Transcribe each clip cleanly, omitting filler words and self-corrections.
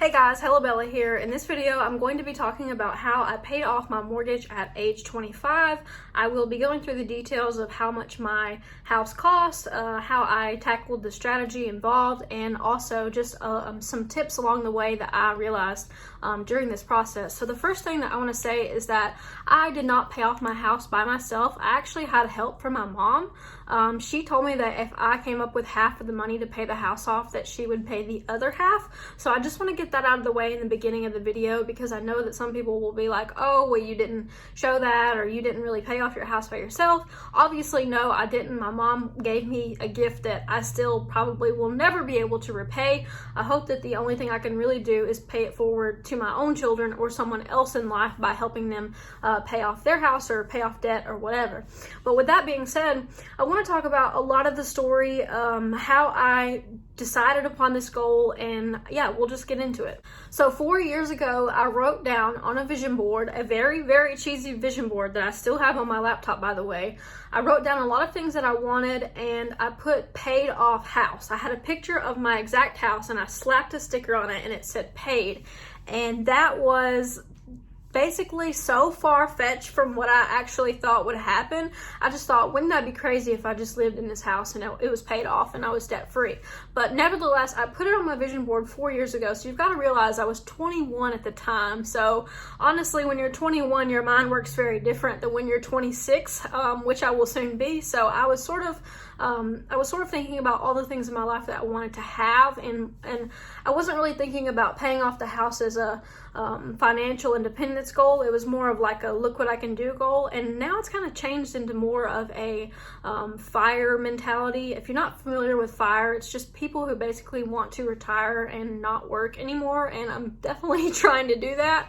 Hey guys, Hello Bella here. In this video, I'm going to be talking about how I paid off my mortgage at age 25. I will be going through the details of how much my house cost, how I tackled the strategy involved, and also just some tips along the way that I realized during this process. So the first thing that I want to say is that I did not pay off my house by myself. I actually had help from my mom. She told me that if I came up with half of the money to pay the house off, that she would pay the other half. So I just want to get that out of the way in the beginning of the video, because I know that some people will be like, oh, well, you didn't show that, or you didn't really pay off your house by yourself. Obviously, no, I didn't. My mom gave me a gift that I still probably will never be able to repay. I hope that the only thing I can really do is pay it forward to my own children or someone else in life by helping them pay off their house or pay off debt or whatever. But with that being said, I want to talk about a lot of the story, how I decided upon this goal, and yeah, we'll just get into it. So 4 years ago, I wrote down on a vision board, a very, very cheesy vision board that I still have on my laptop, by the way. I wrote down a lot of things that I wanted, and I put paid off house. I had a picture of my exact house, and I slapped a sticker on it, and it said paid. And that was basically so far-fetched from what I actually thought would happen. I just thought, wouldn't that be crazy if I just lived in this house and it was paid off and I was debt-free? But nevertheless, I put it on my vision board 4 years ago, so you've got to realize I was 21 at the time. So honestly, when you're 21, your mind works very different than when you're 26, which I will soon be. So I was sort of thinking about all the things in my life that I wanted to have, and I wasn't really thinking about paying off the house as a financial independence goal. It was more of like a look what I can do goal, and now it's kind of changed into more of a FIRE mentality. If you're not familiar with FIRE, it's just people who basically want to retire and not work anymore, and I'm definitely trying to do that.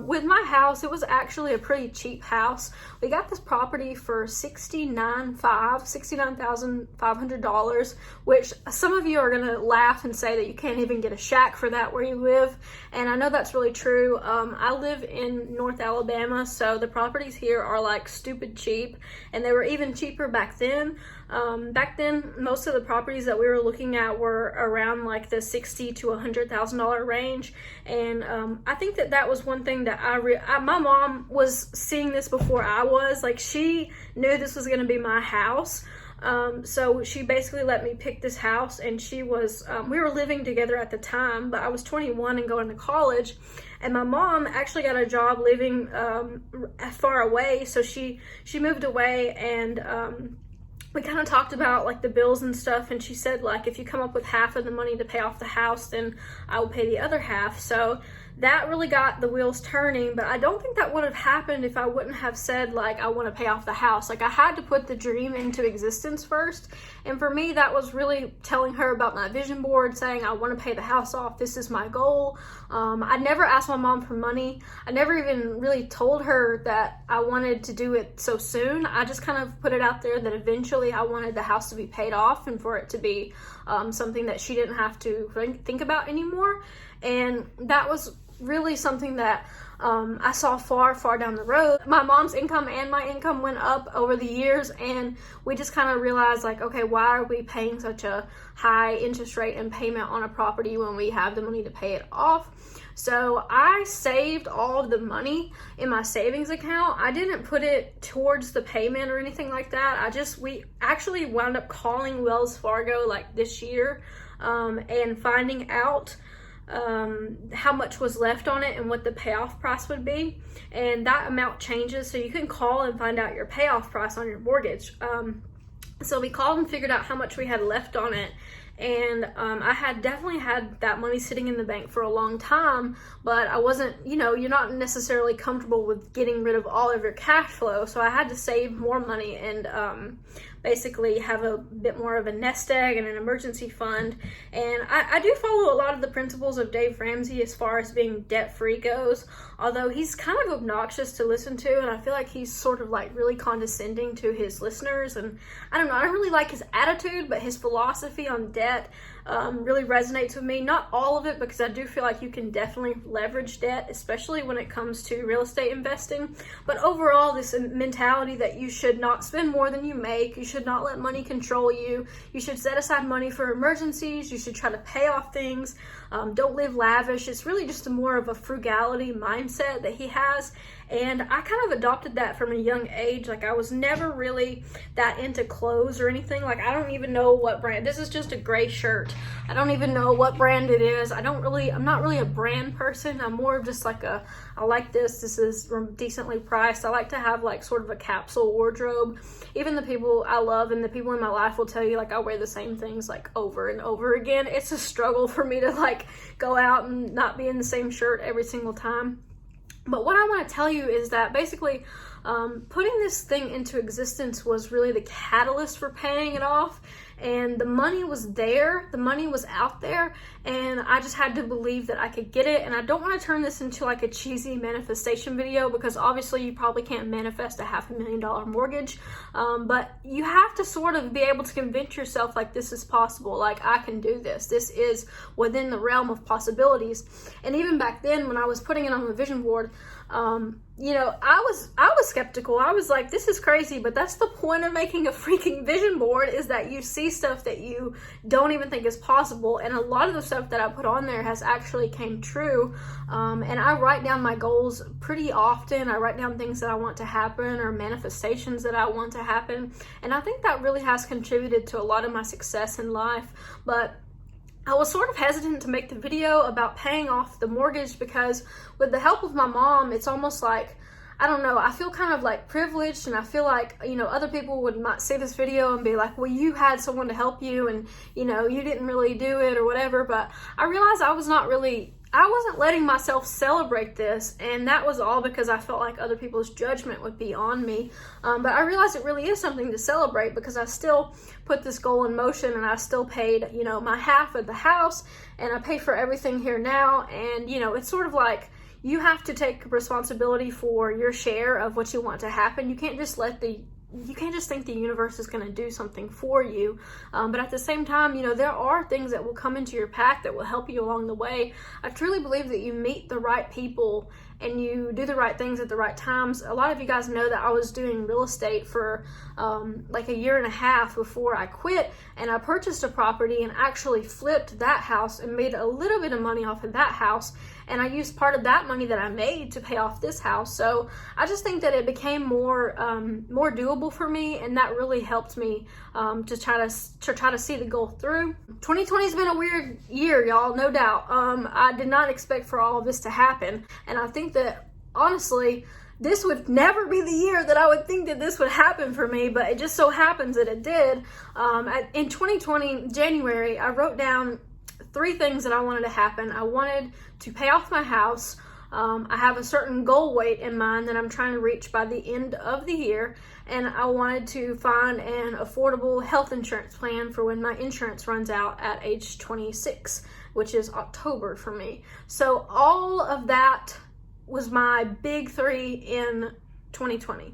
With my house, it was actually a pretty cheap house. We got this property for $69,500, which some of you are gonna laugh and say that you can't even get a shack for that where you live, and I know that's really true. I live in North Alabama, so the properties here are like stupid cheap, and they were even cheaper back then. Back then, most of the properties that we were looking at were around like the $60,000 to $100,000 range, and I think that was one thing that my mom was seeing this before I was. Like, she knew this was going to be my house. So she basically let me pick this house, and she was, we were living together at the time, but I was 21 and going to college, and my mom actually got a job living, far away. So she moved away, and, we kind of talked about like the bills and stuff, and she said, like, if you come up with half of the money to pay off the house, then I will pay the other half. So that really got the wheels turning, but I don't think that would have happened if I wouldn't have said, like, I want to pay off the house. Like, I had to put the dream into existence first, and for me, that was really telling her about my vision board, saying I want to pay the house off, this is my goal. I never asked my mom for money. I never even really told her that I wanted to do it so soon. I just kind of put it out there that eventually I wanted the house to be paid off and for it to be something that she didn't have to think about anymore. And that was really something that I saw far down the road. My mom's income and my income went up over the years, and we just kind of realized, like, okay, why are we paying such a high interest rate and payment on a property when we have the money to pay it off? So I saved all of the money in my savings account. I didn't put it towards the payment or anything like that. We actually wound up calling Wells Fargo like this year, and finding out how much was left on it and what the payoff price would be, and that amount changes, so you can call and find out your payoff price on your mortgage. So we called and figured out how much we had left on it, and I had definitely had that money sitting in the bank for a long time, but I wasn't, you're not necessarily comfortable with getting rid of all of your cash flow, so I had to save more money and basically have a bit more of a nest egg and an emergency fund. And I do follow a lot of the principles of Dave Ramsey as far as being debt-free goes, although he's kind of obnoxious to listen to, and I feel like he's sort of like really condescending to his listeners, and I don't know, I don't really like his attitude, but his philosophy on debt really resonates with me. Not all of it, because I do feel like you can definitely leverage debt, especially when it comes to real estate investing. But overall, this mentality that you should not spend more than you make, you should not let money control you, you should set aside money for emergencies, you should try to pay off things, don't live lavish. It's really just more of a frugality mindset that he has. And I kind of adopted that from a young age. Like, I was never really that into clothes or anything. Like, I don't even know what brand. This is just a gray shirt. I don't even know what brand it is. I'm not really a brand person. I'm more of just like I like this. This is decently priced. I like to have like sort of a capsule wardrobe. Even the people I love and the people in my life will tell you, like, I wear the same things like over and over again. It's a struggle for me to like go out and not be in the same shirt every single time. But what I want to tell you is that basically putting this thing into existence was really the catalyst for paying it off. And the money was there, the money was out there, and I just had to believe that I could get it. And I don't want to turn this into like a cheesy manifestation video, because obviously you probably can't manifest a $500,000 mortgage, but you have to sort of be able to convince yourself like this is possible, like I can do this, this is within the realm of possibilities. And even back then when I was putting it on the vision board, you know, I was skeptical. I was like, this is crazy, but that's the point of making a freaking vision board, is that you see stuff that you don't even think is possible. And a lot of the stuff that I put on there has actually came true. And I write down my goals pretty often. I write down things that I want to happen or manifestations that I want to happen. And I think that really has contributed to a lot of my success in life. But I was sort of hesitant to make the video about paying off the mortgage, because with the help of my mom, it's almost like, I don't know, I feel kind of like privileged, and I feel like, you know, other people might see this video and be like, well, you had someone to help you and, you know, you didn't really do it or whatever. But I realized I wasn't letting myself celebrate this, and that was all because I felt like other people's judgment would be on me. But I realized it really is something to celebrate, because I still put this goal in motion, and I still paid, you know, my half of the house, and I pay for everything here now. And, you know, it's sort of like, you have to take responsibility for your share of what you want to happen. You can't just think the universe is going to do something for you. But at the same time, you know, there are things that will come into your path that will help you along the way. I truly believe that you meet the right people and you do the right things at the right times. A lot of you guys know that I was doing real estate for like a year and a half before I quit, and I purchased a property and actually flipped that house and made a little bit of money off of that house. And I used part of that money that I made to pay off this house. So I just think that it became more doable for me, and that really helped me to try to see the goal through. 2020 has been a weird year, y'all, no doubt. I did not expect for all of this to happen, and I think that honestly, this would never be the year that I would think that this would happen for me, but it just so happens that it did. In 2020, January, I wrote down 3 things that I wanted to happen. I wanted to pay off my house. I have a certain goal weight in mind that I'm trying to reach by the end of the year, and I wanted to find an affordable health insurance plan for when my insurance runs out at age 26, which is October for me. So all of that was my big 3 in 2020.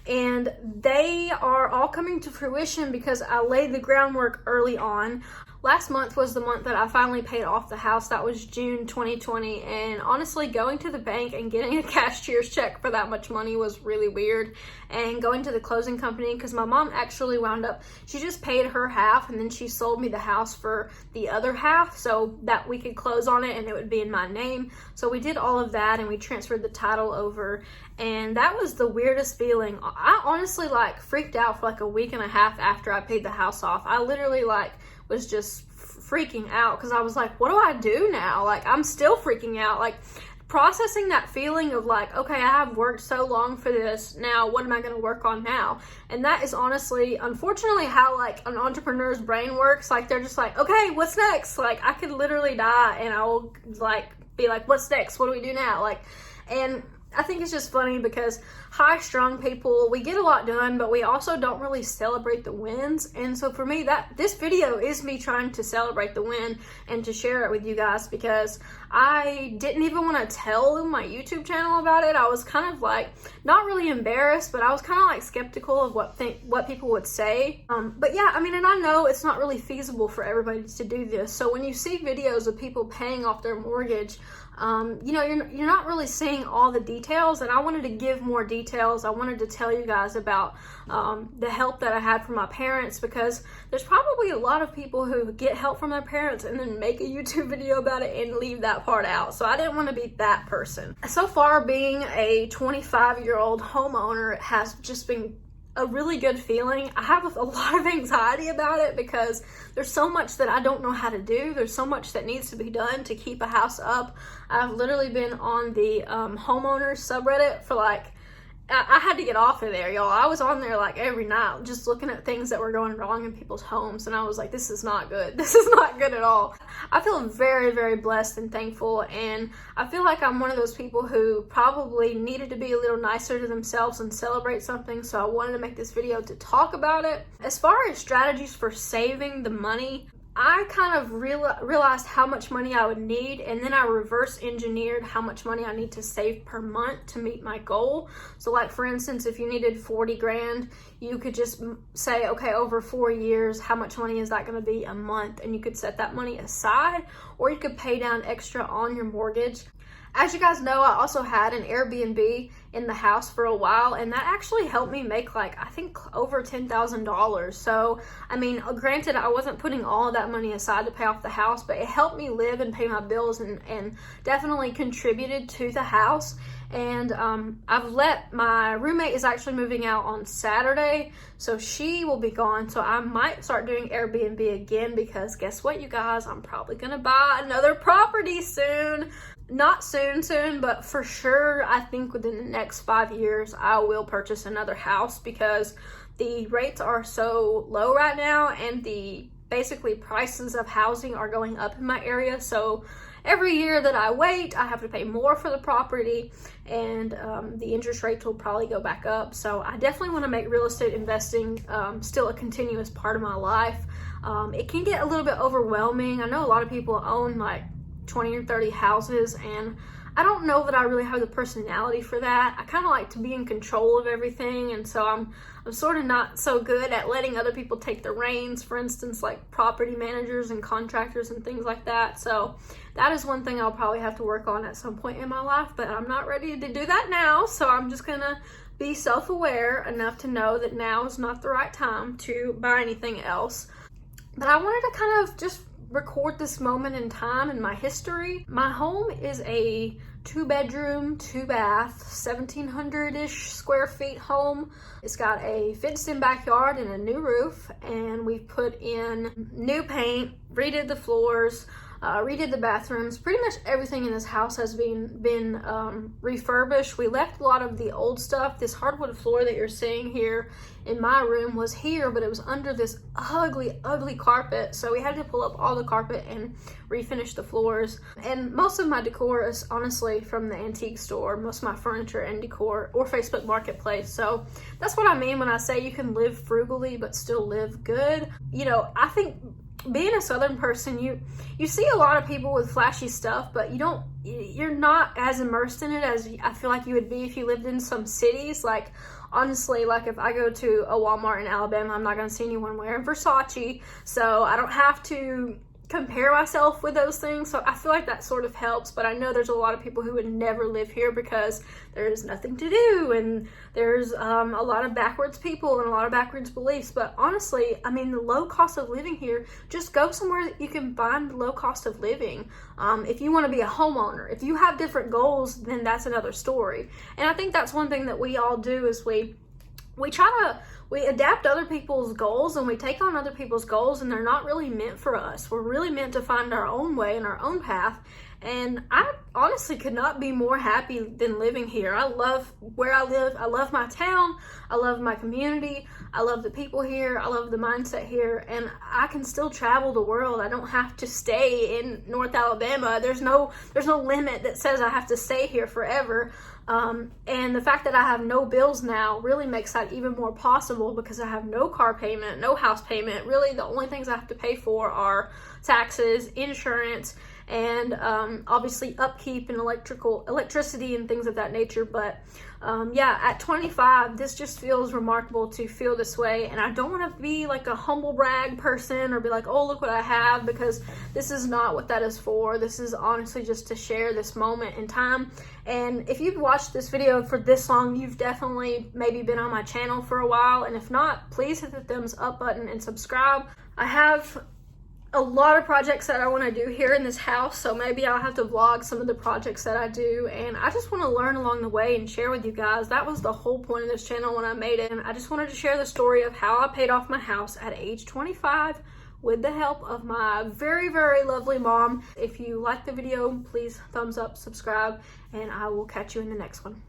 And they are all coming to fruition because I laid the groundwork early on. Last month was the month that I finally paid off the house. That was June 2020. And honestly, going to the bank and getting a cashier's check for that much money was really weird. And going to the closing company, because my mom actually wound up, she just paid her half and then she sold me the house for the other half so that we could close on it and it would be in my name. So we did all of that and we transferred the title over. And that was the weirdest feeling. I honestly freaked out for a week and a half after I paid the house off. I literally was just freaking out because I was like, what do I do now? I'm still freaking out. Processing that feeling of okay, I have worked so long for this. Now, what am I going to work on now? And that is honestly, unfortunately, how an entrepreneur's brain works. They're just okay, what's next? I could literally die and I will be what's next? What do we do now? And I think it's just funny because high-strung people, we get a lot done, but we also don't really celebrate the wins. And so for me, this video is me trying to celebrate the win and to share it with you guys, because I didn't even want to tell my YouTube channel about it. I was kind of like, not really embarrassed, but I was kind of like skeptical of what people would say. But yeah, I mean, and I know it's not really feasible for everybody to do this. So when you see videos of people paying off their mortgage, you know, you're not really seeing all the details, and I wanted to give more details. I wanted to tell you guys about the help that I had from my parents, because there's probably a lot of people who get help from their parents and then make a YouTube video about it and leave that part out. So I didn't want to be that person. So far, being a 25-year-old homeowner has just been a really good feeling. I have a lot of anxiety about it because there's so much that I don't know how to do. There's so much that needs to be done to keep a house up. I've literally been on the homeowners subreddit for like, I had to get off of there, y'all. I was on there like every night just looking at things that were going wrong in people's homes, and I was like, this is not good. This is not good at all. I feel very, very blessed and thankful, and I feel like I'm one of those people who probably needed to be a little nicer to themselves and celebrate something, so I wanted to make this video to talk about it. As far as strategies for saving the money, I kind of realized how much money I would need, and then I reverse engineered how much money I need to save per month to meet my goal. So like, for instance, if you needed 40 grand, you could just say, okay, over 4 years, how much money is that going to be a month? And you could set that money aside, or you could pay down extra on your mortgage. As you guys know, I also had an Airbnb in the house for a while, and that actually helped me make like, I think, over $10,000. So, I mean, granted, I wasn't putting all of that money aside to pay off the house, but it helped me live and pay my bills, and definitely contributed to the house. And my roommate is actually moving out on Saturday, so she will be gone. So I might start doing Airbnb again, because guess what, you guys? I'm probably gonna buy another property soon. Not soon, but for sure, I think within the next 5 years, I will purchase another house, because the rates are so low right now, and the basically prices of housing are going up in my area. So every year that I wait, I have to pay more for the property, and the interest rates will probably go back up. So I definitely want to make real estate investing still a continuous part of my life. It can get a little bit overwhelming. I know a lot of people own like 20 or 30 houses, and I don't know that I really have the personality for that. I kind of like to be in control of everything, and so I'm sort of not so good at letting other people take the reins, for instance, like property managers and contractors and things like that. So that is one thing I'll probably have to work on at some point in my life, but I'm not ready to do that now. So I'm just gonna be self-aware enough to know that now is not the right time to buy anything else. But I wanted to kind of just record this moment in time in my history. My home is a 2-bedroom, 2-bath, 1,700-ish square feet home. It's got a fenced-in backyard and a new roof, and we've put in new paint, redid the floors, redid the bathrooms. Pretty much everything in this house has been refurbished. We left a lot of the old stuff. This hardwood floor that you're seeing here in my room was here, but it was under this ugly carpet. So we had to pull up all the carpet and refinish the floors. And most of my decor is honestly from the antique store. Most of my furniture and decor, or Facebook Marketplace. So that's what I mean when I say you can live frugally but still live good. You know, I think being a Southern person, you see a lot of people with flashy stuff, but you're not as immersed in it as I feel like you would be if you lived in some cities. Like, honestly, like if I go to a Walmart in Alabama, I'm not going to see anyone wearing Versace, so I don't have to compare myself with those things. So I feel like that sort of helps, but I know there's a lot of people who would never live here because there's nothing to do, and there's a lot of backwards people and a lot of backwards beliefs. But honestly, I mean, the low cost of living here, just go somewhere that you can find low cost of living. If you want to be a homeowner, if you have different goals, then that's another story. And I think that's one thing that we all do is we adapt other people's goals, and we take on other people's goals, and they're not really meant for us. We're really meant to find our own way and our own path. And I honestly could not be more happy than living here. I love where I live. I love my town. I love my community. I love the people here. I love the mindset here. And I can still travel the world. I don't have to stay in North Alabama. There's no limit that says I have to stay here forever. And the fact that I have no bills now really makes that even more possible, because I have no car payment, no house payment. Really, the only things I have to pay for are taxes, insurance, and obviously upkeep and electricity and things of that nature. But yeah, at 25, this just feels remarkable to feel this way. And I don't want to be like a humble brag person or be like, oh, look what I have, because this is not what that is for. This is honestly just to share this moment in time. And if you've watched this video for this long, you've definitely maybe been on my channel for a while. And if not, please hit the thumbs up button and subscribe. I have a lot of projects that I want to do here in this house, so maybe I'll have to vlog some of the projects that I do, and I just want to learn along the way and share with you guys. That was the whole point of this channel when I made it, and I just wanted to share the story of how I paid off my house at age 25 with the help of my very, very lovely mom. If you like the video, please thumbs up, subscribe, and I will catch you in the next one.